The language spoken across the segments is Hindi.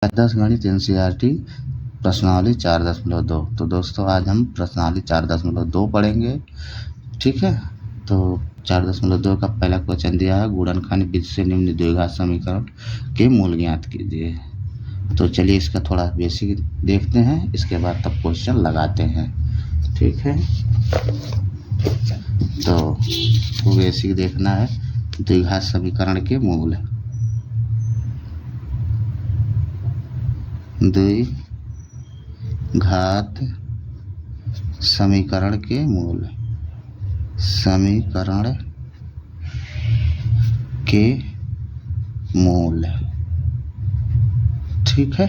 10 गणित एनसीईआरटी प्रश्नावली 4.2। तो दोस्तों आज हम प्रश्नावली 4.2 पढ़ेंगे। ठीक है, तो 4.2 का पहला क्वेश्चन दिया है, गुणनखंड विधि से निम्न द्विघात समीकरण के मूल ज्ञात कीजिए। तो चलिए इसका थोड़ा बेसिक देखते हैं, इसके बाद तब क्वेश्चन लगाते हैं। ठीक है, तो बेसिक देखना है, द्विघात समीकरण के मूल। द्विघात समीकरण के मूल, समीकरण के मूल। ठीक है,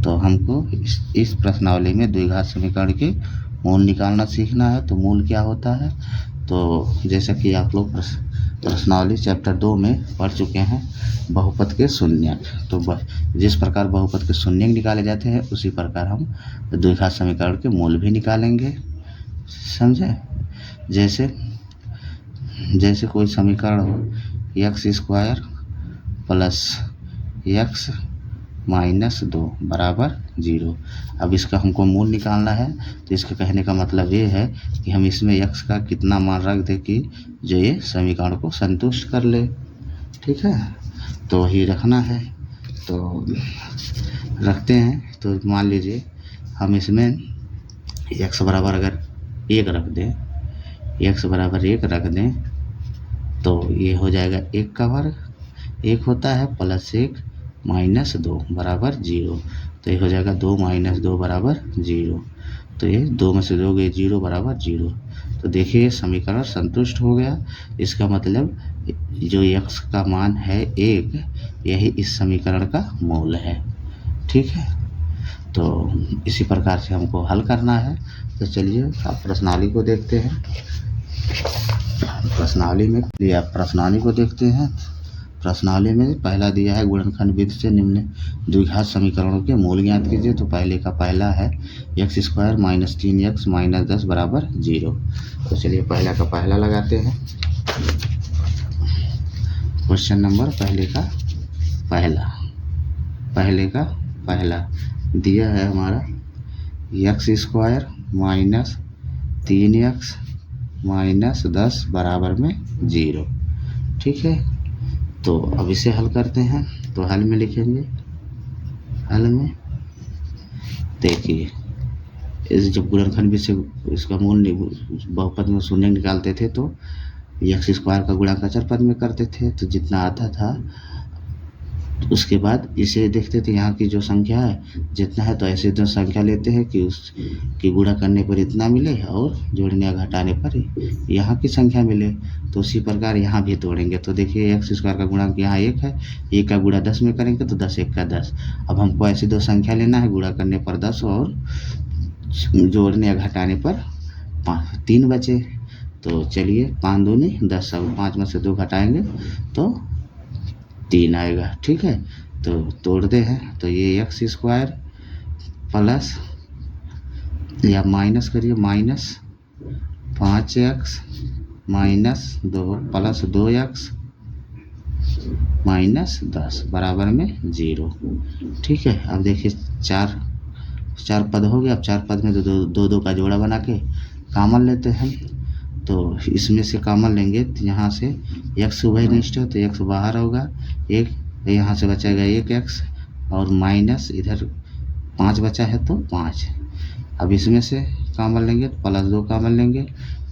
तो हमको इस प्रश्नावली में द्विघात समीकरण के मूल निकालना सीखना है। तो मूल क्या होता है, तो जैसा कि आप लोग प्रश्नावली चैप्टर 2 में पढ़ चुके हैं, बहुपद के शून्यक। तो जिस प्रकार बहुपद के शून्यक निकाले जाते हैं उसी प्रकार हम द्विघात समीकरण के मूल भी निकालेंगे। समझे? जैसे कोई समीकरण हो x² प्लस x -2 बराबर 0। अब इसका हमको मूल निकालना है। तो इसका कहने का मतलब ये है कि हम इसमें x का कितना मान रख दें कि जो ये समीकरण को संतुष्ट कर ले। ठीक है, तो वही रखना है। तो रखते हैं, तो मान लीजिए हम इसमें x बराबर अगर 1 रख दें, x बराबर 1 रख दें, तो ये हो जाएगा 1 का वर्ग, 1 होता है प्लस 1 -2 बराबर 0। तो ये हो जाएगा 2 - 2 बराबर 0। तो ये 2 में से 2 गए 0 बराबर 0। तो देखिए समीकरण संतुष्ट हो गया। इसका मतलब जो x का मान है 1, यही इस समीकरण का मूल है। ठीक है, तो इसी प्रकार से हमको हल करना है। तो चलिए आप प्रश्नावली को देखते हैं। प्रश्नावली को देखते हैं। प्रश्नावली में पहला दिया है, गुणनखंड विधि से निम्न द्विघात समीकरणों के मूल ज्ञात कीजिए। तो पहले का पहला है x² - 3x - 10 बराबर 0। तो चलिए पहला का पहला लगाते हैं। क्वेश्चन नंबर पहले का पहला दिया है हमारा x² - 3x - 10 बराबर में 0। ठीक है, तो अब इसे हल करते हैं। तो हल में लिखेंगे, हल में देखिए, इस जब गुणनखंड विधि से इसका मूल बहुपद में शून्य निकालते थे तो x² का गुणा अचर पद में करते थे, तो जितना आता था उसके बाद इसे देखते थे यहाँ की जो संख्या है जितना है, तो ऐसे जो संख्या लेते हैं कि उसकी गुणा करने पर इतना मिले और जोड़ने या घटाने पर यहाँ की संख्या मिले। तो उसी प्रकार यहाँ भी तोड़ेंगे। तो देखिए x² का गुणांक यहाँ 1 है, 1 का गुणा 10 में करेंगे तो 10 1 का 10। अब हमको ऐसे दो संख्या लेना है, गुणा करने पर 10 और जोड़ने या घटाने पर 3 बचे। तो चलिए 5 दूनी 10, अब 5 में से 2 घटाएंगे तो 3 आएगा। ठीक है, तो तोड़ते हैं। तो ये x² प्लस या माइनस करिए, -5x - 2 प्लस 2x - 10 बराबर में 0। ठीक है, अब देखिए चार पद हो गया। अब 4 पद में 2 का जोड़ा बना के कॉमन लेते हैं। तो इसमें से कॉमन लेंगे तो यहाँ से x उभयनिष्ठ है तो x बाहर होगा, 1 यहाँ से बचेगा 1x और माइनस इधर 5 बचा है तो 5। अब इसमें से कॉमन लेंगे तो +2 कॉमन लेंगे,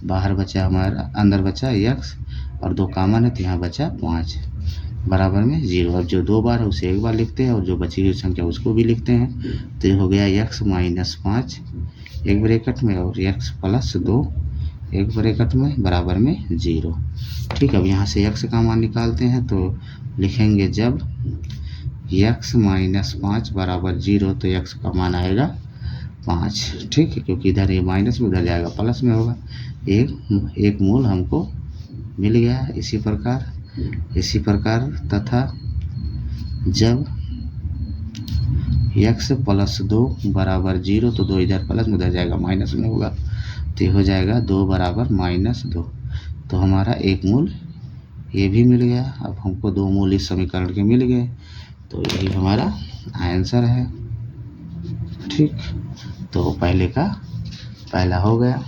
बाहर बचा हमारा, अंदर बचा x और 2 कॉमन है तो यहाँ बचा 5 बराबर में 0। अब जो 2 बार है उसे 1 बार लिखते हैं और जो बची हुई संख्या उसको भी लिखते हैं। तो ये हो गया x - 5 एक ब्रैकेट में और x + 2 एक ब्रैकेट में बराबर में 0। ठीक है, अब यहाँ से x का मान निकालते हैं। तो लिखेंगे जब x - 5 बराबर 0 तो x का मान आएगा 5। ठीक है, क्योंकि इधर ये माइनस में उधर जाएगा प्लस में होगा। एक मूल हमको मिल गया। इसी प्रकार तथा जब x + 2 बराबर 0 तो 2 इधर प्लस में उधर जाएगा माइनस में होगा, तो ये हो जाएगा 2 बराबर -2। तो हमारा एक मूल ये भी मिल गया। अब हमको 2 मूल इस समीकरण के मिल गए, तो यही हमारा आंसर है। ठीक, तो पहले का पहला हो गया।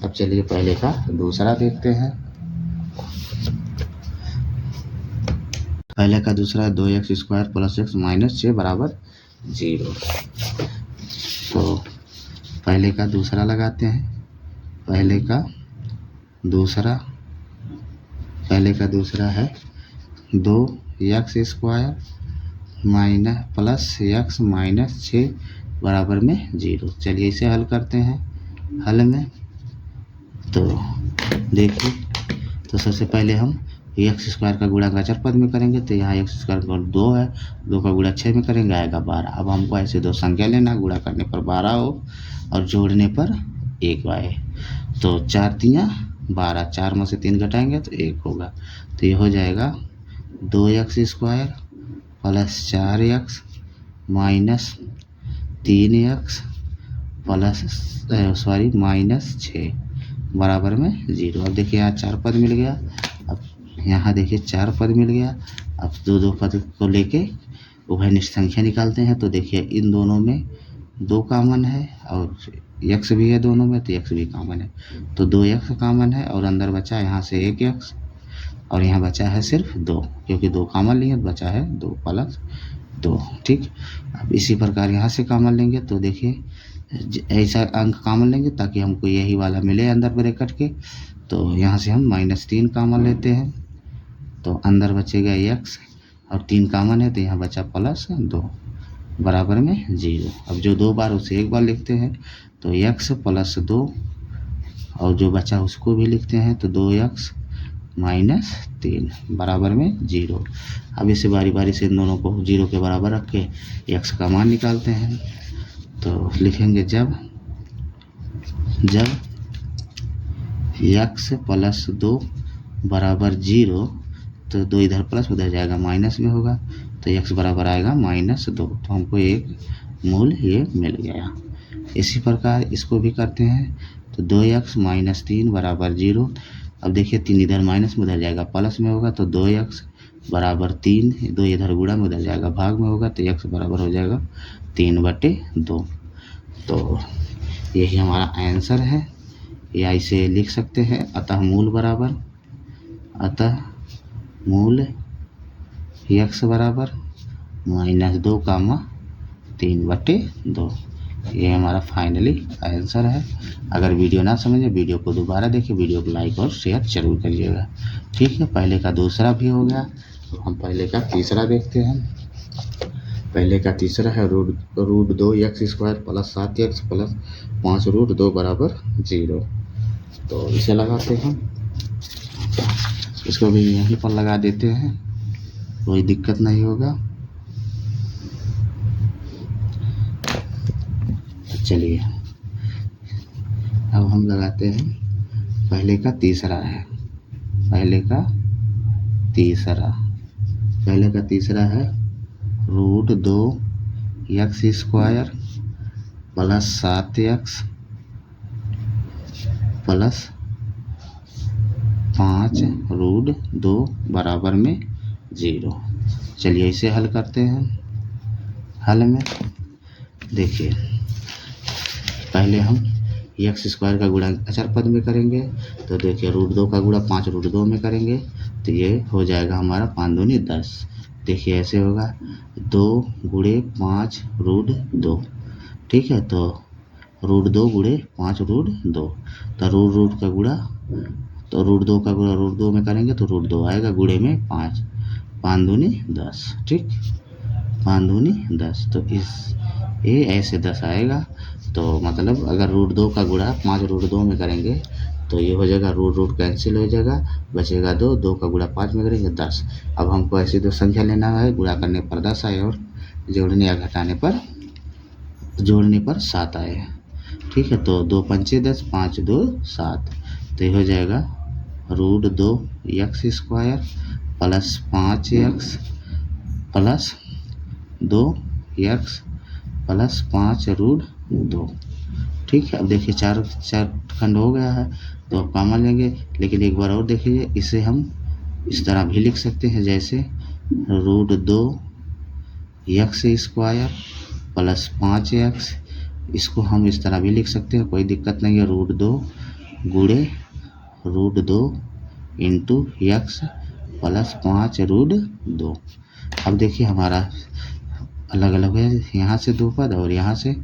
अब चलिए पहले का दूसरा देखते हैं। पहले का दूसरा 2x² + x - 6 = 0। तो पहले का दूसरा लगाते हैं। पहले का दूसरा है 2x² - x - 6 = 0। चलिए इसे हल करते हैं। हल में तो देखिए, तो सबसे पहले हम x² का गुणा अचर पद में करेंगे, तो यहाँ x² का 2 है, 2 का गुणा 6 में करेंगे आएगा 12। अब हमको ऐसे दो संख्या लेना, गुणा करने पर 12 हो और जोड़ने पर 1 आए। तो 4 तियाँ 12, 4 में से 3 घटाएंगे तो 1 होगा। तो ये हो जाएगा 2x² + 4x - 3x -6 बराबर में 0। अब देखिए यहाँ 4 पद मिल गया। अब यहाँ देखिए 4 पद मिल गया। अब दो पद को लेके उभयनिष्ठ संख्या निकालते हैं। तो देखिए इन दोनों में 2 कॉमन है और x भी है दोनों में, तो x भी कॉमन है। तो 2x कॉमन है और अंदर बचा यहाँ से 1x और यहाँ बचा है सिर्फ 2, क्योंकि 2 कॉमन लिए बचा है 2 + 2। ठीक, अब इसी प्रकार यहाँ से कॉमन लेंगे। तो देखिए ऐसा अंक कॉमन लेंगे ताकि हमको यही वाला मिले अंदर ब्रैकेट के। तो यहाँ से हम -3 कॉमन लेते हैं, तो अंदर बचेगा x और 3 कॉमन है, तो यहाँ बचा +2 बराबर में 0। अब जो 2 बार उसे 1 बार लिखते हैं, तो x + 2 और जो बचा उसको भी लिखते हैं, तो 2x - 3 बराबर में 0। अब इसे बारी बारी से इन दोनों को 0 के बराबर रख के x का मान निकालते हैं। तो लिखेंगे जब x + 2 = 0, तो 2 इधर प्लस उधर जाएगा माइनस में होगा, तो x बराबर आएगा -2। तो हमको एक मूल ये मिल गया। इसी प्रकार इसको भी करते हैं। तो 2x - 3 = 0। अब देखिए 3 इधर माइनस में उधर जाएगा प्लस में होगा, तो 2x = 3, 2 इधर गुणा में उधर जाएगा भाग में होगा, तो x बराबर हो जाएगा 3/2। तो यही हमारा आंसर है, या इसे लिख सकते हैं अतः मूल x बराबर -2, 3/2। ये हमारा फाइनली आंसर है। अगर वीडियो ना समझे, वीडियो को दोबारा देखिए, वीडियो को लाइक और शेयर जरूर करिएगा। ठीक है, पहले का दूसरा भी हो गया। तो हम पहले का तीसरा देखते हैं। पहले का तीसरा है √2x² + 7x + 5√2 = 0। तो इसे लगाते हैं, इसको भी यहीं पर लगा देते हैं, कोई दिक्कत नहीं होगा। चलिए अब हम लगाते हैं। पहले का तीसरा है √2x² + 7x + 5√2 बराबर में 0। चलिए इसे हल करते हैं। हल में देखिए, पहले हम x² का गुणा अचर पद में करेंगे। तो देखिए √2 का गुणा 5√2 में करेंगे, तो ये हो जाएगा हमारा 5 दूनी 10। देखिए ऐसे होगा 2 × 5√2। ठीक है, तो √2 × 5√2, तो √2 का गुणा, तो √2 का गुणा √2 में करेंगे तो √2 आएगा, गुणे में 5, 5 दूनी 10। ठीक, 5 दूनी 10, तो ये ऐसे 10 आएगा। तो मतलब अगर √2 का गुणा 5√2 में करेंगे तो ये हो जाएगा, √√ कैंसिल हो जाएगा, बचेगा 2, 2 का गुणा 5 में करेंगे 10। अब हमको ऐसी दो संख्या लेना है, गुणा करने पर 10 आए और जोड़ने या घटाने पर 7 आए। ठीक है, तो 2 × 5 = 10, 5 × 2 = 7। तो ये हो जाएगा √2x² + 5x + 2x + 5√2। ठीक है, अब देखिए 4 खंड हो गया है, तो अब कॉमन लेंगे। लेकिन एक बार और देखिए, इसे हम इस तरह भी लिख सकते हैं, जैसे √2 एक्स स्क्वायर प्लस 5x, इसको हम इस तरह भी लिख सकते हैं, कोई दिक्कत नहीं है। √2 गुणे √2 इंटू एक्स प्लस 5√2। अब देखिए हमारा अलग अलग है, यहाँ से 2 पद और यहाँ से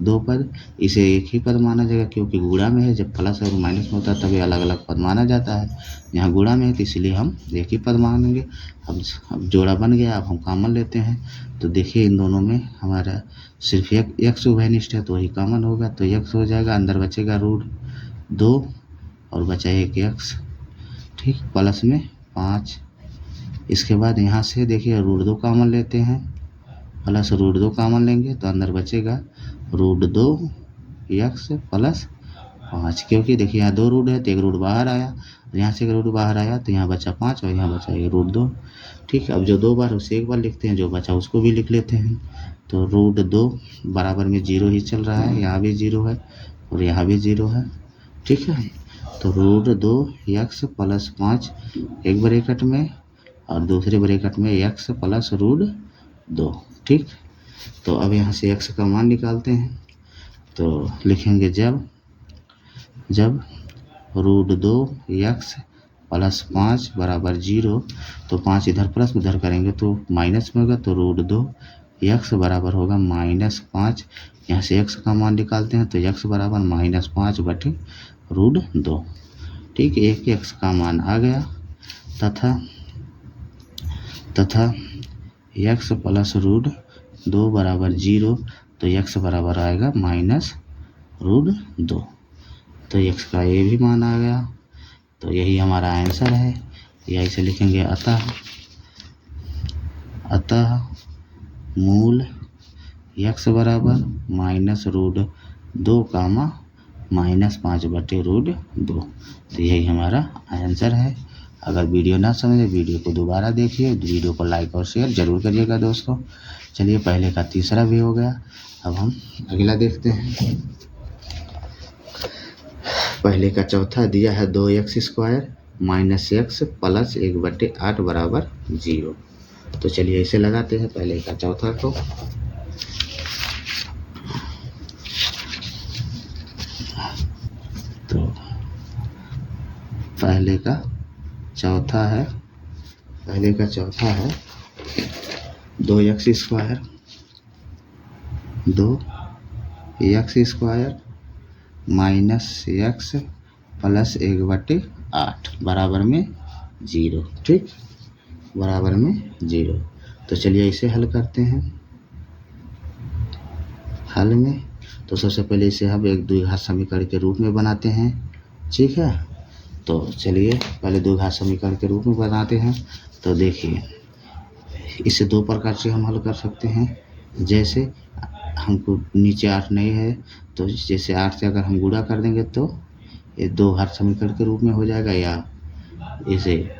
2 पद, इसे एक ही पद माना जाएगा क्योंकि गुणा में है। जब प्लस और माइनस में होता है तभी अलग अलग पद माना जाता है, यहाँ गुणा में है तो इसलिए हम एक ही पद मानेंगे। अब जोड़ा बन गया, अब हम कॉमन लेते हैं। तो देखिए इन दोनों में हमारा सिर्फ एक एक्स उभयनिष्ठ है तो वही कॉमन होगा, तो एक्स हो जाएगा, अंदर बचेगा √2 और बचा एक एक्स, ठीक, प्लस में 5। इसके बाद यहाँ से देखिए √2 कॉमन लेते हैं, प्लस √2 कॉमन लेंगे तो अंदर बचेगा √2 एक्स प्लस 5, क्योंकि देखिए यहाँ 2 रूट है तो एक रूट बाहर आया, यहाँ से एक रूट बाहर आया तो यहाँ बचा 5 और यहाँ बचा ये √2, ठीक। अब जो 2 बार उसे एक बार लिखते हैं, जो बचा उसको भी लिख लेते हैं। तो √2 बराबर में 0 ही चल रहा है, यहाँ भी 0 है और यहाँ भी 0 है, ठीक है। तो √2 एक्स प्लस 5 एक ब्रैकेट में और दूसरे ब्रैकेट में एक्स प्लस √2, ठीक। तो अब यहाँ से x का मान निकालते हैं, तो लिखेंगे जब √2 एक्स प्लस 5 बराबर 0, तो 5 इधर प्लस उधर करेंगे तो माइनस में होगा, तो √2 एक्स बराबर होगा -5। यहाँ से x का मान निकालते हैं तो x बराबर -5 बटे √2, ठीक। एक x का मान आ गया, तथा x प्लस √2 बराबर 0, तो x बराबर आएगा -√2, तो x का ये भी मान आ गया। तो यही हमारा आंसर है, या इसे लिखेंगे अतः मूल x बराबर -√2 कामा -5 बटे √2, तो यही हमारा आंसर है। अगर वीडियो ना समझे वीडियो को दोबारा देखिए, वीडियो को लाइक और शेयर जरूर करिएगा दोस्तों। चलिए पहले का तीसरा भी हो गया, अब हम अगला देखते हैं। पहले का चौथा दिया है 2x square minus x plus 1/8 बराबर 0। तो चलिए इसे लगाते हैं पहले का चौथा को। तो पहले का चौथा है 2x square minus x plus 1/8 बराबर में 0, ठीक, बराबर में 0। तो चलिए इसे हल करते हैं। हल में तो सबसे पहले इसे हम एक द्विघात समीकरण के रूप में बनाते हैं, ठीक है। तो चलिए पहले द्विघात समीकरण के रूप में बनाते हैं। तो देखिए इसे 2 प्रकार से हम हल कर सकते हैं। जैसे हमको नीचे 8 नहीं है, तो जैसे 8 से अगर हम गुणा कर देंगे तो ये 2 घात समीकरण के रूप में हो जाएगा, या इसे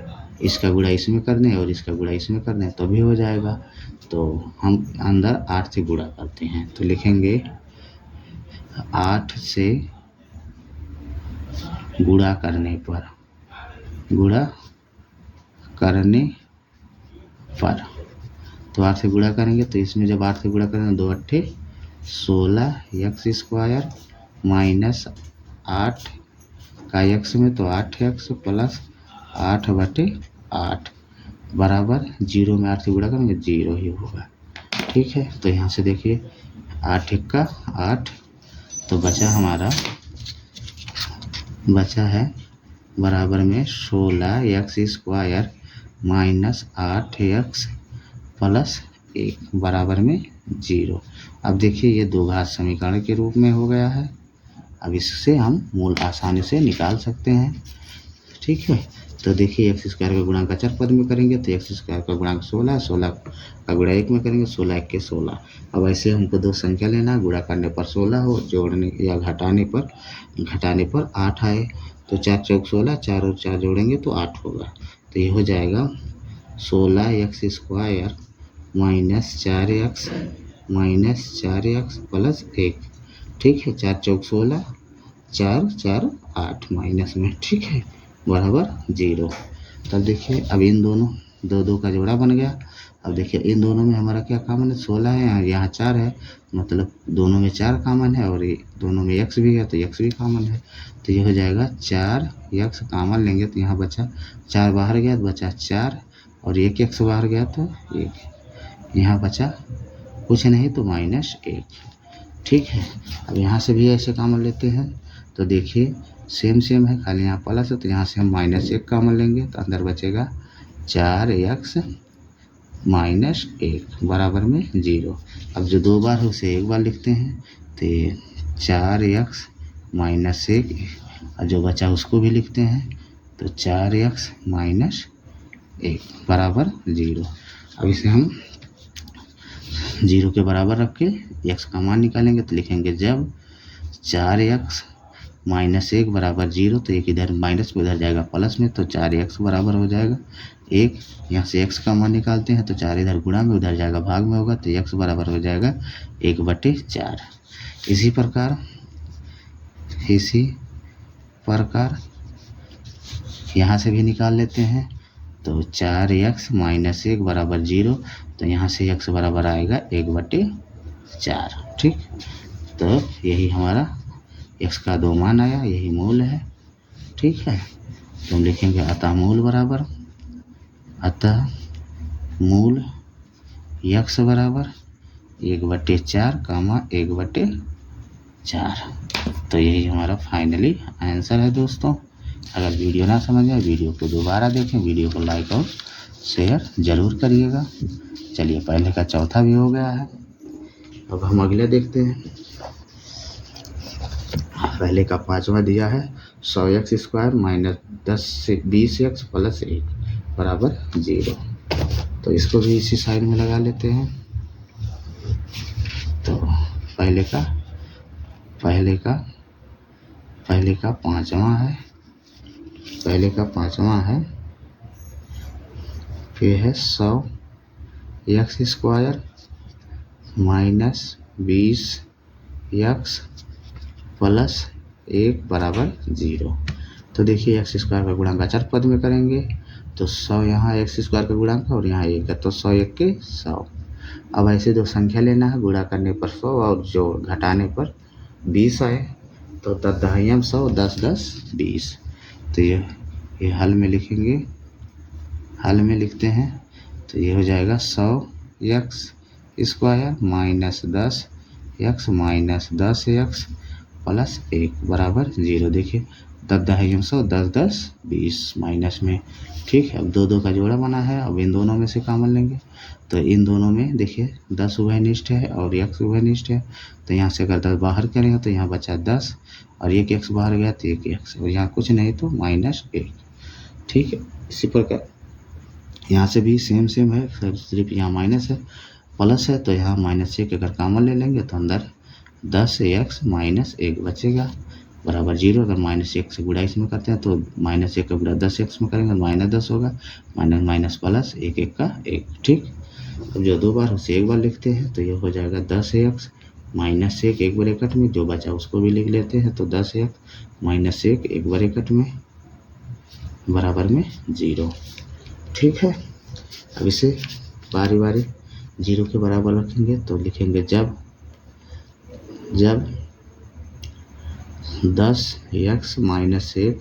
इसका गुणा इसमें कर दें और इसका गुणा इसमें कर दें तो भी हो जाएगा। तो हम अंदर 8 से गुणा करते हैं, तो लिखेंगे 8 से गुणा करने पर तो 8 से गुणा करेंगे, तो इसमें जब 8 से गुणा करेंगे 2 8 16 x स्क्वायर माइनस 8 का x में तो 8x प्लस 8/8 बराबर 0 में 8 से गुणा करेंगे 0 ही होगा, ठीक है। तो यहाँ से देखिए 8 1 का 8, तो बचा है बराबर में 16x square minus 8x plus 1 बराबर में 0। अब देखिए ये 2 घात समीकरण के रूप में हो गया है। अब इससे हम मूल आसानी से निकाल सकते हैं, ठीक है। तो देखिए x स्क्वायर का गुणांक अचर पद में करेंगे तो x स्क्वायर का गुणांक 16, 16 का गुणा 1 में करेंगे, 16 1 के 16। अब ऐसे हमको 2 संख्या लेना, गुणा करने पर 16 हो, जोड़ने या घटाने पर 8 आए, तो 4 चौक 16, 4 और 4 जोड़ेंगे तो 8 होगा। तो ये हो जाएगा 16x square minus 4x plus 1, ठीक है। 4 चौक 16, 4 4 8 माइनस में, ठीक है, बराबर 0। तब देखिए अब इन दोनों 2 2 का जोड़ा बन गया। अब देखिए इन दोनों में हमारा क्या कॉमन है, 16 है, यहाँ 4 है, मतलब दोनों में 4 कॉमन है और ये दोनों में x भी है तो x भी कॉमन है। तो ये हो जाएगा 4x कॉमन लेंगे तो यहाँ बचा 4 बाहर गया तो बचा 4 और 1x बाहर गया तो 1, यहाँ बचा कुछ नहीं तो -1। ठीक है, अब यहाँ से भी ऐसे कॉमन लेते हैं तो देखिए सेम है, खाली यहाँ प्लस है तो यहाँ से हम -1 कॉमन लेंगे तो अंदर बचेगा 4x -1 बराबर में 0। अब जो 2 बार है उसे एक बार लिखते हैं तो 4x -1 और जो बचा उसको भी लिखते हैं तो 4x -1 बराबर 0। अब इसे हम 0 के बराबर रख के x का मान निकालेंगे तो लिखेंगे जब 4x -1 बराबर 0 तो एक इधर माइनस में उधर जाएगा प्लस में तो 4x बराबर हो जाएगा 1। यहाँ से x का मान निकालते हैं तो 4 इधर गुणा में उधर जाएगा भाग में होगा तो x बराबर हो जाएगा 1/4। इसी प्रकार यहाँ से भी निकाल लेते हैं तो 4x -1 बराबर 0 तो यहाँ से x बराबर आएगा 1/4। ठीक, तो यही हमारा x का 2 मान आया, यही मूल है। ठीक है, तो हम लिखेंगे अतः मूल x बराबर 1/4 1/4। तो यही हमारा फाइनली आंसर है दोस्तों। अगर वीडियो ना समझ आए वीडियो को दोबारा देखें, वीडियो को लाइक और शेयर ज़रूर करिएगा। चलिए पहले का चौथा भी हो गया है, अब हम अगले देखते हैं। पहले का 5वां दिया है 100x² -10 से 20x + 1 बराबर 0। तो इसको भी इसी साइड में लगा लेते हैं। तो पहले का 5वां है, फिर है 100x² -20x + 1 बराबर 0। तो देखिए x² का गुणांक अचर पद में करेंगे तो 100 यहाँ x² का गुणांक और यहाँ 1 है तो 100 1 के 100। अब ऐसे दो संख्या लेना है, गुणा करने पर 100 और जो घटाने पर 20 आए तो 10 दहाइयाँ 100 10 10 20। तो ये हल में लिखेंगे, हल में लिखते हैं तो ये हो जाएगा 100x² -10x -10x + 1 बराबर 0। देखिए 10 दहाइयों 100 10 10 20 माइनस में। ठीक है, अब 2 का जोड़ा बना है, अब इन दोनों में से कॉमन लेंगे तो इन दोनों में देखिए 10 उभयनिष्ठ है और x उभयनिष्ठ है तो यहाँ से अगर 10 बाहर करेंगे तो यहाँ बचा 10 और 1 x बाहर गया तो 1 x और यहाँ कुछ नहीं तो -1। ठीक है, इसी प्रकार यहाँ से भी सेम है, सिर्फ यहाँ माइनस है, प्लस है तो यहाँ -1 अगर कॉमन ले लेंगे तो अंदर 10x -1 बचेगा बराबर 0। अगर -1 से गुणा इसमें करते हैं तो -1 का गुणा 10x में करेंगे -10 होगा, माइनस प्लस 1 1 का 1। ठीक, अब जो 2 बार उसे एक बार लिखते हैं तो ये हो जाएगा 10x -1 एक ब्रैकेट में, जो बचा उसको भी लिख लेते हैं तो 10x -1 एक ब्रैकेट में बराबर में 0। ठीक है, अब इसे बारी बारी 0 के बराबर रखेंगे तो लिखेंगे जब 10x -1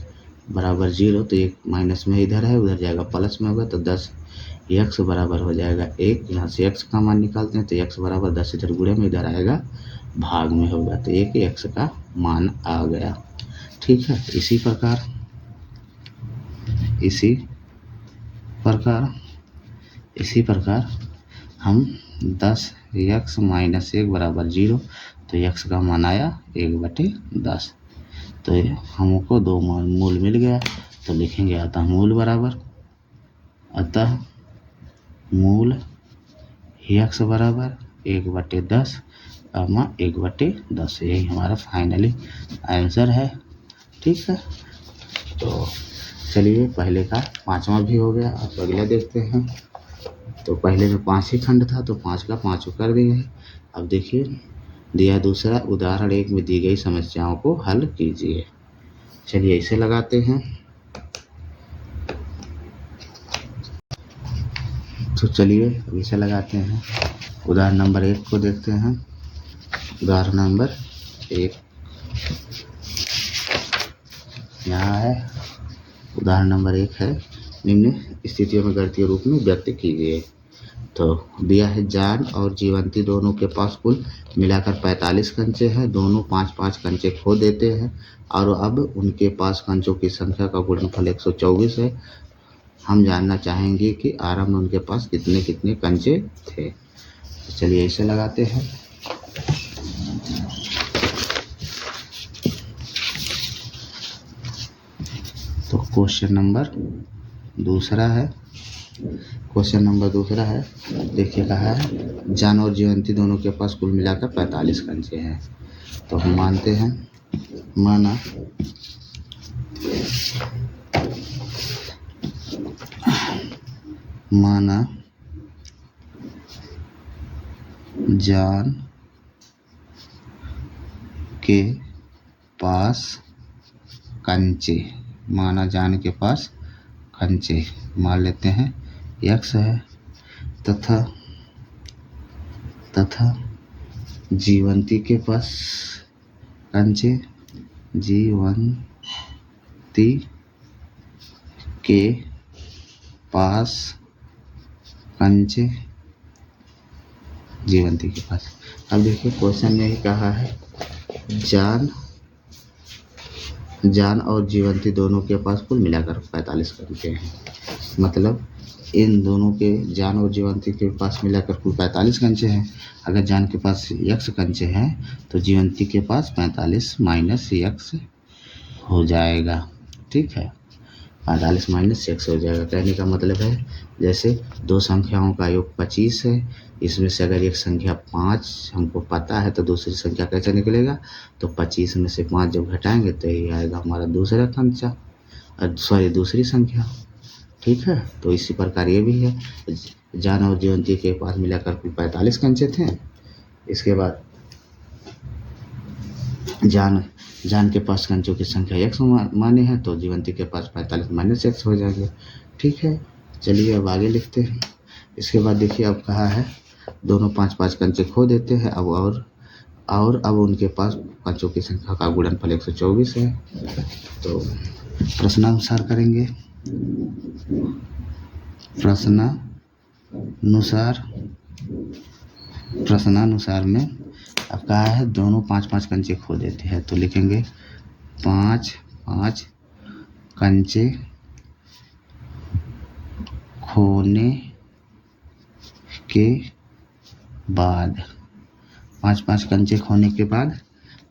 बराबर 0 तो एक माइनस में इधर है उधर जाएगा प्लस में होगा तो 10x बराबर हो जाएगा 1। यहाँ से x का मान निकालते हैं तो x बराबर 10 इधर गुणे में इधर आएगा भाग में होगा तो 1 x का मान आ गया। ठीक है, इसी प्रकार हम 10x -1 बराबर 0 तो x का मान आया 1/10। तो हमको 2 मूल मिल गया तो लिखेंगे अतः मूल x बराबर 1/10 1/10। यही हमारा फाइनली आंसर है। ठीक है, तो चलिए पहले का 5वां भी हो गया, अब अगला देखते हैं। तो पहले में 5 ही खंड था तो 5 का 5 कर दिए। अब देखिए दिया दूसरा उदाहरण 1 में दी गई समस्याओं को हल कीजिए। चलिए इसे लगाते हैं। तो तो चलिए अब इसे लगाते हैं। उदाहरण नंबर 1 को देखते हैं। उदाहरण नंबर 1 यहाँ है। उदाहरण नंबर 1 है, निम्न स्थितियों में गणितीय रूप में व्यक्त कीजिए। तो दिया है जान और जीवंती दोनों के पास कुल मिलाकर 45 कंचे हैं। दोनों 5-5 कंचे खो देते हैं और अब उनके पास कंचों की संख्या का गुणनफल 124 है। हम जानना चाहेंगे कि आरंभ में उनके पास कितने कितने कंचे थे। तो चलिए इसे लगाते हैं। तो क्वेश्चन नंबर दूसरा है। देखिए कहा है जान और जीवंती दोनों के पास कुल मिलाकर 45 कंचे हैं। तो हम मानते हैं, माना जान के पास कंचे, मान लेते हैं x है, तथा जीवंती के पास कंचे, जीवंती के पास। अब देखिए क्वेश्चन में ही कहा है जान और जीवंती दोनों के पास कुल मिलाकर 45 कंचे हैं। मतलब इन दोनों के, जान और जीवंती के पास मिलाकर कुल 45 कंचे हैं। अगर जान के पास x कंचे हैं तो जीवंती के पास 45 माइनस x हो जाएगा। ठीक है, 45 माइनस x हो जाएगा। कहने का मतलब है जैसे दो संख्याओं का योग 25 है, इसमें से अगर एक संख्या 5 हमको पता है तो दूसरी संख्या कैसे निकलेगा? तो 25 में से 5 जब घटाएंगे तो यही आएगा हमारा दूसरा कंचा, दूसरी संख्या। ठीक है, तो इसी प्रकार ये भी है। जान और जीवंती के पास मिलाकर कुल 45 कंचे थे। इसके बाद जान के पास कंचों की संख्या x माने हैं तो जीवंती के पास 45 माइनस x हो जाएंगे। ठीक है, चलिए अब आगे लिखते हैं। इसके बाद देखिए अब कहा है दोनों 5-5 कंचे खो देते हैं। अब उनके पास कंचों की संख्या का गुणनफल 124 है। तो प्रश्नानुसार करेंगे। प्रश्नानुसार में अब कहा है दोनों 5-5 कंचे खो देते हैं। तो लिखेंगे 5-5 कंचे खोने के बाद, 5-5 कंचे खोने के बाद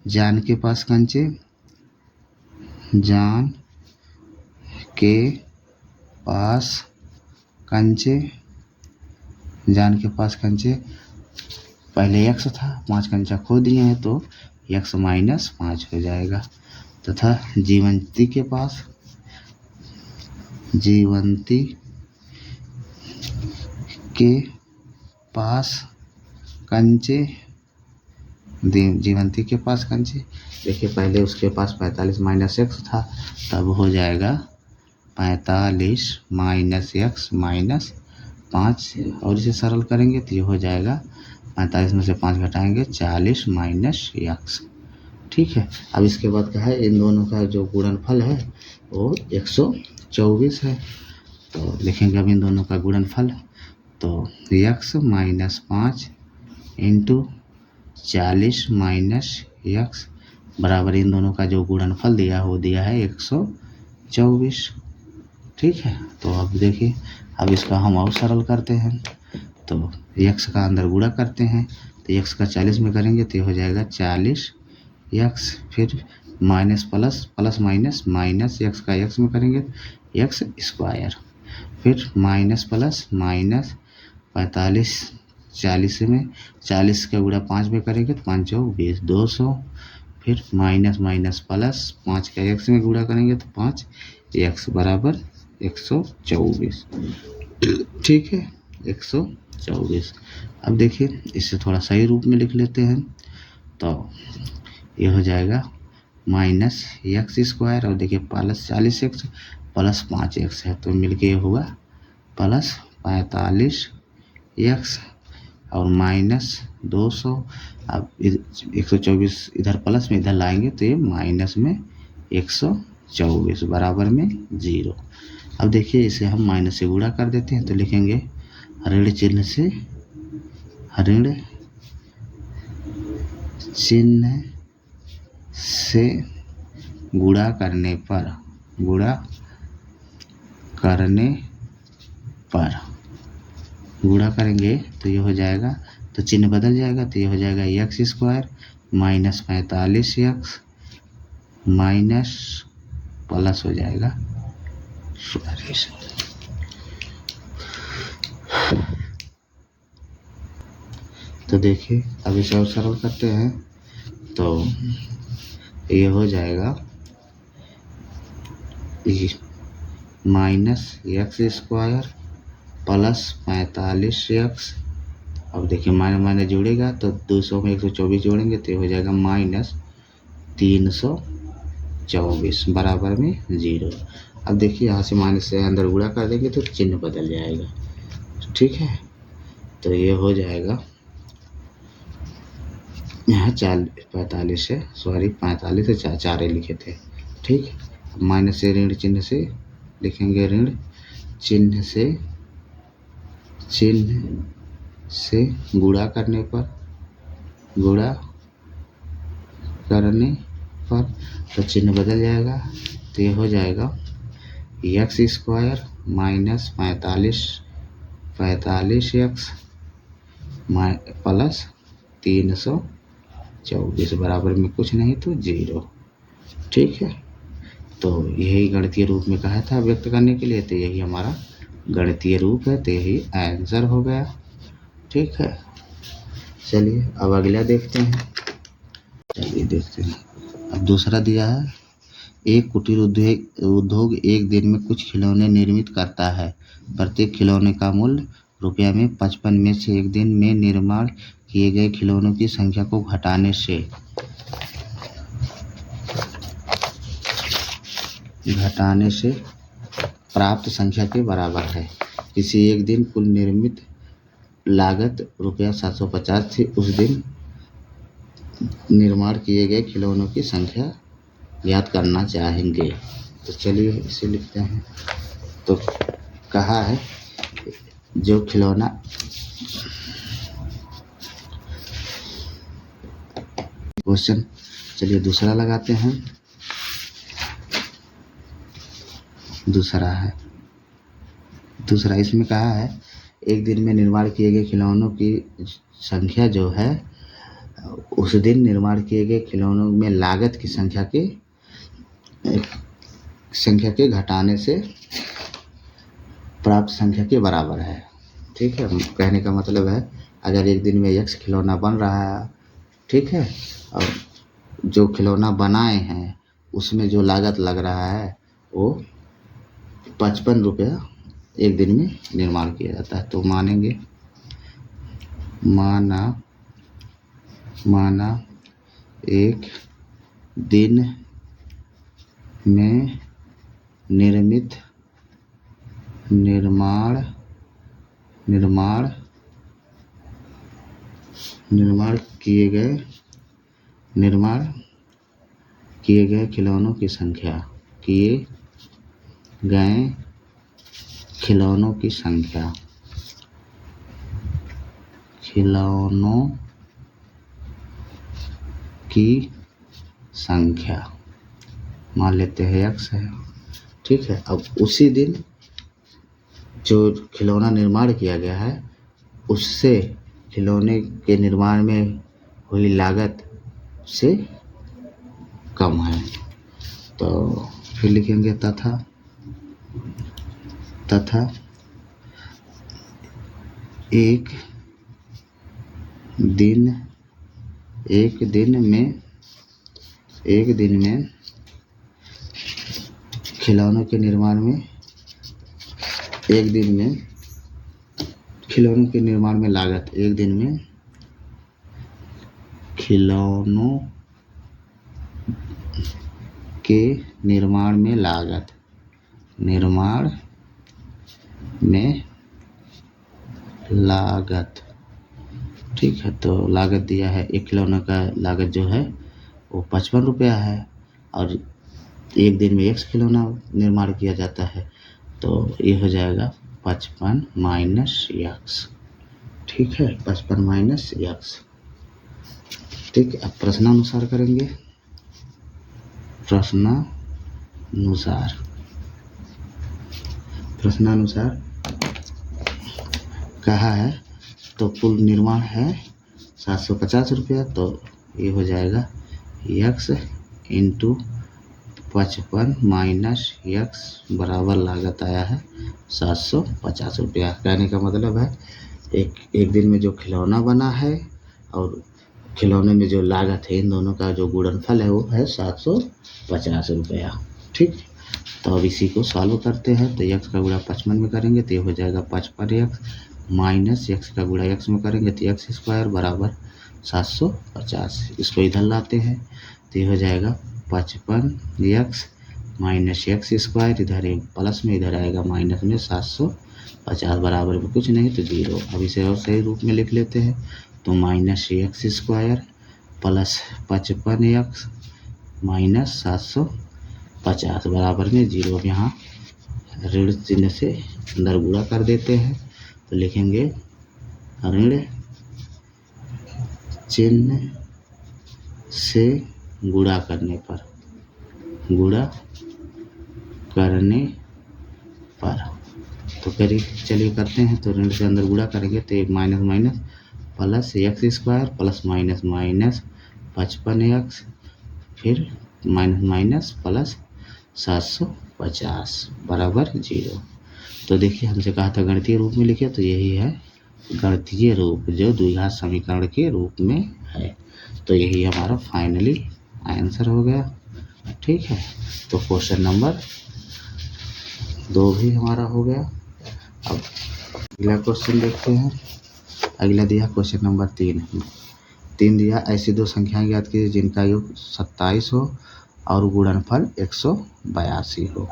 जान के पास कंचे, पहले x था, 5 कंचा खो दिए हैं तो x माइनस 5 हो जाएगा। तथा जीवंती के पास कंचे, देखिए पहले उसके पास 45 माइनस x था, तब हो जाएगा 45 माइनस x माइनस 5, और इसे सरल करेंगे तो ये हो जाएगा 45 में से 5 घटाएंगे 40 माइनस x। ठीक है, अब इसके बाद क्या है, इन दोनों का जो गुणनफल है वो 124 है। तो लिखेंगे अब इन दोनों का गुणनफल, तो x minus 5 into 40 minus x बराबर इन दोनों का जो गुणनफल दिया वो दिया है 124। ठीक है, तो अब देखिए अब इसका हम और सरल करते हैं। तो x का अंदर गुणा करते हैं तो x का 40 में करेंगे तो ये हो जाएगा 40x, फिर माइनस प्लस माइनस x का x में करेंगे x स्क्वायर, फिर माइनस प्लस माइनस 45, 40 में 40 का गुणा 5 में करेंगे तो 5 चौक 20, 200, फिर माइनस प्लस 5 का x में गुणा करेंगे तो 5x बराबर 124। ठीक है, 124। अब देखिए इसे थोड़ा सही रूप में लिख लेते हैं। तो ये हो जाएगा माइनस x स्क्वायर, और देखिए प्लस 40x प्लस 5x है तो मिलके ये हुआ प्लस 45 एक्स और माइनस 200। अब 124 इधर प्लस में इधर लाएंगे तो ये माइनस में 124 बराबर में 0। अब देखिए इसे हम माइनस से गुणा कर देते हैं तो लिखेंगे ऋण चिन्ह से गुणा करने पर गुणा करेंगे तो ये हो जाएगा, तो चिन्ह बदल जाएगा तो ये हो जाएगा x square minus 45x minus plus हो जाएगा तो देखिए अब इसे और सरल करते हैं तो ये हो जाएगा minus x square plus 45x। अब देखिए माइनस माइनस जुड़ेगा तो 200 में 124 जोड़ेंगे तो ये हो जाएगा माइनस 324 बराबर में 0। अब देखिए यहाँ से माइनस से अंदर गुणा कर देंगे तो चिन्ह बदल जाएगा, ठीक है। तो ये हो जाएगा यहाँ 45 से 45 से 4 लिखे थे, ठीक। माइनस से ऋण चिन्ह से लिखेंगे, ऋण चिन्ह से गुणा करने पर तो चिन्ह बदल जाएगा तो ये हो जाएगा x square minus 45x plus 324 बराबर में कुछ नहीं तो 0, ठीक है। तो यही गणितीय रूप में कहा था व्यक्त करने के लिए, तो यही हमारा गणितीय रूप है, तो यही आंसर हो गया, ठीक है। चलिए अब अगला देखते हैं। अब दूसरा दिया है, एक कुटीर उद्योग एक दिन में कुछ खिलौने निर्मित करता है। प्रत्येक खिलौने का मूल्य रुपया में 55 में से एक दिन में निर्माण किए गए खिलौनों की संख्या को घटाने से प्राप्त संख्या के बराबर है। किसी एक दिन कुल निर्मित लागत रुपया 750 थी, उस दिन निर्माण किए गए खिलौनों की संख्या याद करना चाहेंगे। तो चलिए इसे लिखते हैं। तो कहा है जो खिलौना क्वेश्चन, चलिए दूसरा लगाते हैं। दूसरा इसमें कहा है एक दिन में निर्माण किए गए खिलौनों की संख्या जो है उस दिन निर्माण किए गए खिलौनों में लागत की संख्या के घटाने से प्राप्त संख्या के बराबर है, ठीक है। कहने का मतलब है अगर एक दिन में x खिलौना बन रहा है, ठीक है, और जो खिलौना बनाए हैं उसमें जो लागत लग रहा है वो 55 रुपया एक दिन में निर्माण किया जाता है। तो माना एक दिन में निर्माण किए गए खिलौनों की संख्या मान लेते हैं x है, ठीक है। अब उसी दिन जो खिलौना निर्माण किया गया है उससे खिलौने के निर्माण में हुई लागत से कम है। तो फिर लिखेंगे तथा एक दिन में खिलौनों के निर्माण में लागत खिलौनों के निर्माण में लागत, ठीक है। तो लागत दिया है, एक खिलौने का लागत जो है वो 55 रुपया है और एक दिन में 1 खिलौना निर्माण किया जाता है, तो ये हो जाएगा 55 माइनस यक्स, ठीक है, 55 माइनस यक्स, ठीक है। अब प्रश्नानुसार करेंगे, प्रश्नानुसार कहा है तो कुल निर्माण है 750 रुपया, तो ये हो जाएगा यक्स इंटू 55 माइनस यक्स बराबर लागत आया है 750 रुपया। कहने का मतलब है एक दिन में जो खिलौना बना है और खिलौने में जो लागत है, इन दोनों का जो गुणनफल है वो है 750 रुपया, ठीक। तो अब इसी को सॉल्व करते हैं, तो यक्स का गुणा 55 में करेंगे तो ये हो जाएगा 55 यक्स माइनस यक्स का गुणा यक्स में करेंगे तो यक्स स्क्वायर बराबर 750। इसको इधर लाते हैं तो ये हो जाएगा 55 यक्स माइनस यक्स स्क्वायर, इधर प्लस में इधर आएगा माइनस में 750 बराबर में कुछ नहीं तो 0। अब इसे और सही रूप में लिख लेते हैं, तो minus x square plus 55 x minus 750 बराबर में 0। अब यहाँ ऋण चिन्ह से अंदर गुणा कर देते हैं, तो लिखेंगे ऋण चिन्ह से गुणा करने पर तो करिए, चलिए करते हैं। तो ऋण से अंदर गुणा करेंगे तो एक minus minus plus x square plus minus minus 55 x फिर माइनस माइनस प्लस 750 बराबर 0। तो देखिए हमसे कहा था गणितीय रूप में लिखे, तो यही है गणितीय रूप जो द्विघात समीकरण के रूप में है। तो यही हमारा फाइनली आंसर हो गया, ठीक है। तो क्वेश्चन नंबर 2 भी हमारा हो गया। अब अगला क्वेश्चन देखते हैं। अगला दिया क्वेश्चन नंबर 3 दिया, ऐसी दो संख्याएं ज्ञात कीजिए जिनका योग 27 हो और गुणनफल 182 हो।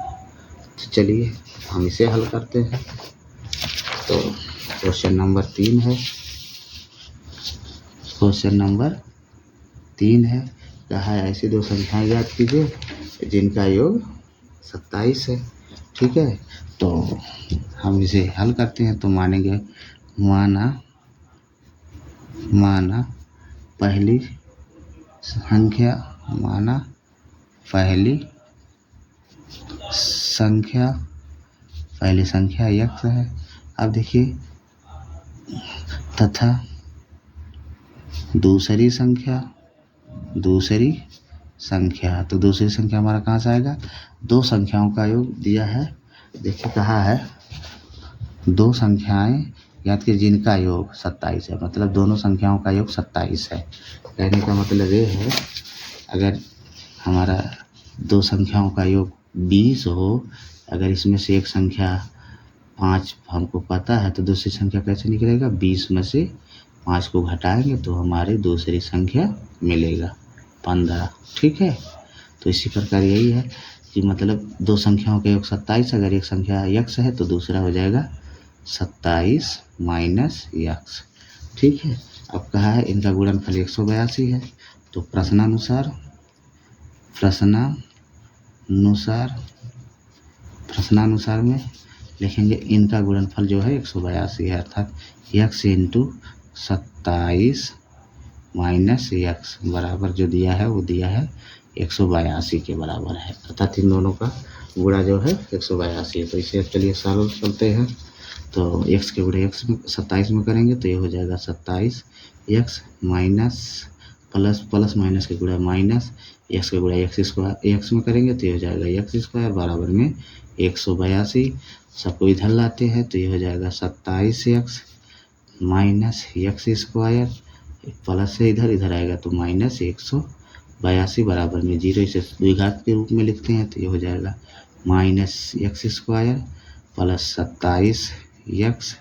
तो चलिए हम इसे हल करते हैं। तो क्वेश्चन नंबर 3 है, कहा है ऐसी दो संख्याएं ज्ञात कीजिए जिनका योग 27 है, ठीक है। तो हम इसे हल करते हैं, तो मानेंगे माना पहली संख्या यक्स है। अब देखिए तथा दूसरी संख्या, तो दूसरी संख्या हमारा कहाँ से आएगा, दो संख्याओं का योग दिया है। देखिए कहा है दो संख्याएं याद कि जिनका योग 27 है, मतलब दोनों संख्याओं का योग 27 है। कहने का मतलब ये है अगर हमारा दो संख्याओं का योग 20 हो, अगर इसमें से एक संख्या 5 हमको पता है तो दूसरी संख्या कैसे निकलेगा, 20 में से 5 को घटाएंगे तो हमारी दूसरी संख्या मिलेगा 15, ठीक है। तो इसी प्रकार यही है कि मतलब दो संख्याओं का योग 27, अगर एक संख्या यक्स है तो दूसरा हो जाएगा 27 माइनस यक्स, ठीक है। अब कहा है इनका गुणनफल 182 है, तो प्रश्नानुसार में लिखेंगे इनका गुणनफल जो है 182 है, अर्थात यक्स इंटू 27 माइनस यक्स बराबर जो दिया है वो दिया है 182 के बराबर है, अर्थात इन दोनों का गुणा जो है 182 है। तो इसे चलिए सॉल्व करते हैं। तो x के गुणे x में 27 में करेंगे तो ये हो जाएगा 27 x माइनस प्लस माइनस के गुणा माइनस x के गुणा x स्क्वायर x में करेंगे तो ये हो जाएगा x स्क्वायर बराबर में 182। सबको इधर लाते हैं तो ये हो जाएगा 27x minus x square plus से इधर आएगा तो माइनस 182 बराबर में 0। इसे द्विघात के रूप में लिखते हैं तो ये हो जाएगा minus x square plus 27x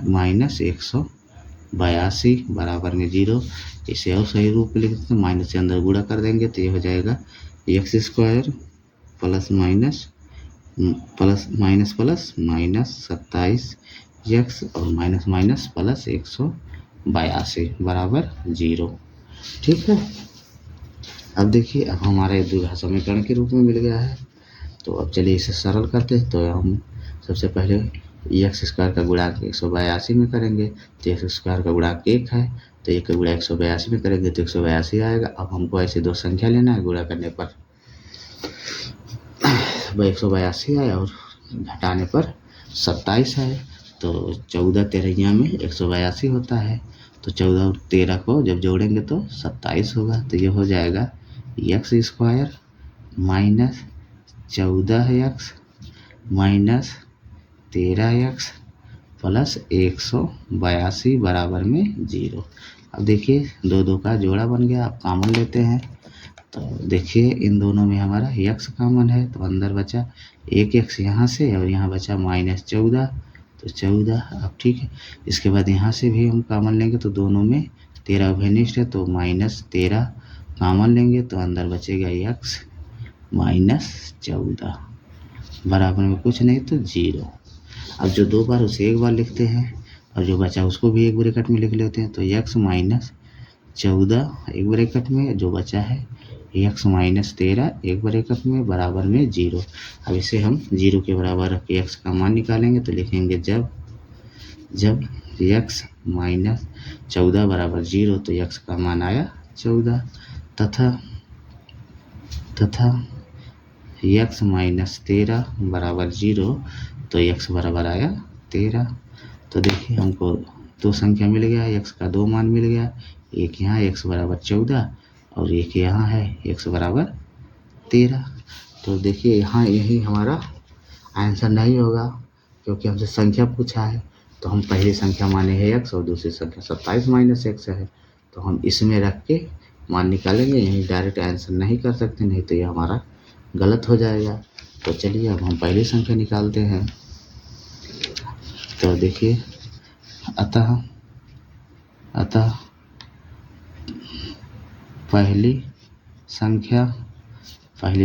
minus 182 बराबर में 0। इसे और सही रूप में लिखते हैं, माइनस से अंदर गुणा कर देंगे तो ये हो जाएगा x square plus minus 27 x और माइनस माइनस प्लस 182 बराबर 0। ठीक है, अब देखिए अब हमारा एक द्विघात समीकरण के रूप में मिल गया है। तो अब चलिए इसे सरल करते हैं। तो हम सबसे पहले एक्स स्क्वायर का गुणांक 182 में करेंगे, तो एक्स स्क्वायर का गुणांक 1 है, तो 1 का गुणा 182 में करेंगे तो 182 आएगा। अब हमको ऐसे दो संख्या लेना है, गुणा करने पर 182 आया और घटाने पर 27 है। तो 14 13 में 182 होता है, तो 14 और 13 को जब जोड़ेंगे तो 27 होगा। तो ये हो जाएगा x square minus 14x minus 13x plus 182 बराबर में 0। अब देखिए दो दो का जोड़ा बन गया। अब कॉमन लेते हैं, तो देखिए इन दोनों में हमारा x कॉमन है, तो अंदर बचा एक x यहाँ से और यहाँ बचा -14, तो 14। अब ठीक है, इसके बाद यहाँ से भी हम कॉमन लेंगे तो दोनों में 13 अभिनिष्ट है, तो -13 कॉमन लेंगे तो अंदर बचेगा x -14 बराबर में कुछ नहीं तो 0। अब जो दो बार उसे एक बार लिखते हैं और जो बचा उसको भी एक ब्रैकेट में लिख लेते हैं, तो x -14 एक ब्रैकेट में, जो बचा है x -13 एक ब्रैकेट में बराबर में 0। अब इसे हम 0 के बराबर रख के x का मान निकालेंगे, तो लिखेंगे जब x -14 बराबर 0 तो x का मान आया 14, तथा x -13 बराबर 0 तो x बराबर आया 13। तो देखिए हमको दो संख्या मिल गया, x का दो मान मिल गया, एक यहाँ x बराबर 14 और एक यहाँ है x बराबर 13। तो देखिए यहाँ यही हमारा आंसर नहीं होगा, क्योंकि हमसे संख्या पूछा है। तो हम पहली संख्या माने है x और दूसरी संख्या 27 माइनस x है, तो हम इसमें रख के मान निकालेंगे, यही डायरेक्ट आंसर नहीं कर सकते, नहीं तो ये हमारा गलत हो जाएगा। तो चलिए अब हम पहली संख्या निकालते हैं। तो देखिए अतः पहली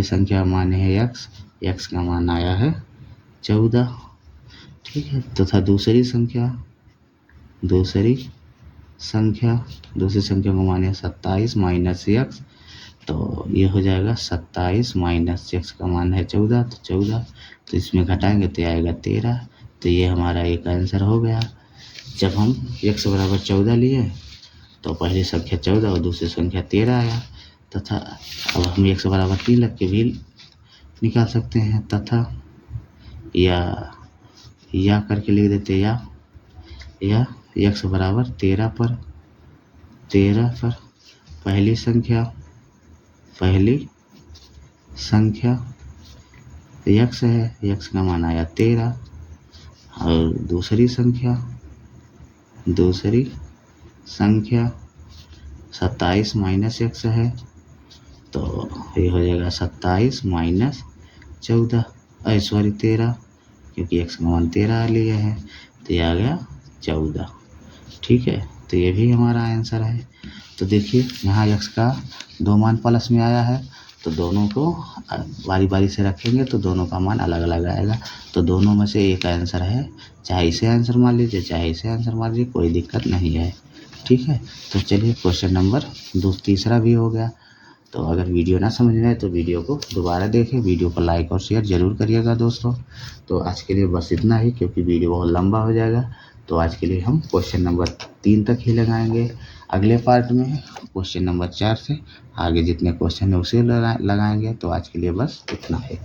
संख्या माने है x का मान आया है 14। ठीक है, तथा दूसरी संख्या को माने 27 माइनस x, तो ये हो जाएगा 27 माइनस x का मान है 14, तो 14 तो इसमें घटाएंगे तो आएगा 13। तो ये हमारा एक आंसर हो गया। जब हम x बराबर 14 लिए तो पहली संख्या 14 और दूसरी संख्या 13 आया, तथा अब हम x बराबर 3 रख के भी निकाल सकते हैं, तथा या करके लिख देते या x बराबर 13 पर पहली संख्या x है, x का मान आया 13 और दूसरी संख्या 27 माइनस x है, तो ये हो जाएगा 27 माइनस 13, क्योंकि x का मान 13 लिए है, तो ये आ गया 14। ठीक है, तो ये भी हमारा आंसर है। तो देखिए यहाँ x का दो मान प्लस में आया है, तो दोनों को बारी बारी से रखेंगे तो दोनों का मान अलग अलग आएगा। तो दोनों में से एक आंसर है, चाहे इसे आंसर मान लीजिए चाहे इसे आंसर मान लीजिए, कोई दिक्कत नहीं है। ठीक है, तो चलिए क्वेश्चन नंबर तीसरा भी हो गया। तो अगर वीडियो ना समझ में आए तो वीडियो को दोबारा देखें, वीडियो को लाइक और शेयर ज़रूर करिएगा दोस्तों। तो आज के लिए बस इतना ही, क्योंकि वीडियो बहुत लंबा हो जाएगा। तो आज के लिए हम क्वेश्चन नंबर 3 तक ही लगाएंगे। अगले पार्ट में क्वेश्चन नंबर 4 से आगे जितने क्वेश्चन है उसे लगाएंगे। तो आज के लिए बस इतना है।